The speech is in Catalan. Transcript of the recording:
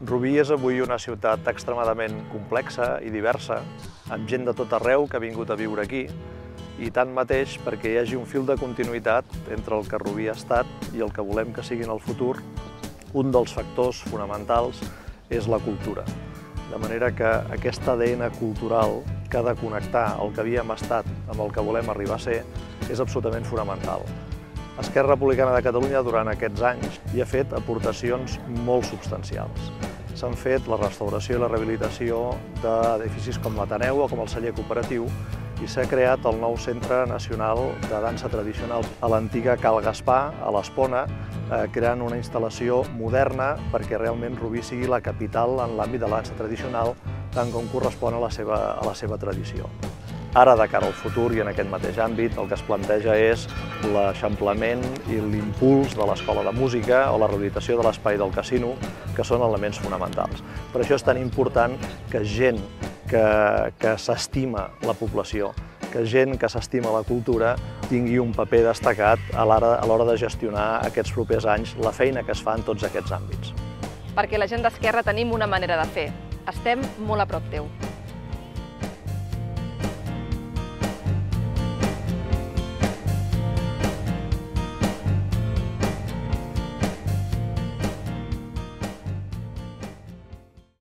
Rubí és avui una ciutat extremadament complexa i diversa, amb gent de tot arreu que ha vingut a viure aquí, i tanmateix, perquè hi hagi un fil de continuïtat entre el que Rubí ha estat i el que volem que sigui en el futur, un dels factors fonamentals és la cultura. De manera que aquest ADN cultural que ha de connectar el que havíem estat amb el que volem arribar a ser és absolutament fonamental. Esquerra Republicana de Catalunya durant aquests anys hi ha fet aportacions molt substancials. S'han fet la restauració i la rehabilitació d'edificis com l'Ateneu o com el Celler Cooperatiu i s'ha creat el nou Centre Nacional de Dansa Tradicional a l'antiga Cal Gaspar, a l'Espona, creant una instal·lació moderna perquè realment Rubí sigui la capital en l'àmbit de la dansa tradicional, tant com correspon a la seva tradició. Ara, de cara al futur i en aquest mateix àmbit, el que es planteja és l'eixamplament i l'impuls de l'Escola de Música o la rehabilitació de l'espai del casino, que són elements fonamentals. Per això és tan important que gent que s'estima la població, que gent que s'estima la cultura tingui un paper destacat a l'hora de gestionar aquests propers anys la feina que es fa en tots aquests àmbits. Perquè la gent d'Esquerra tenim una manera de fer. Estem molt a prop teu.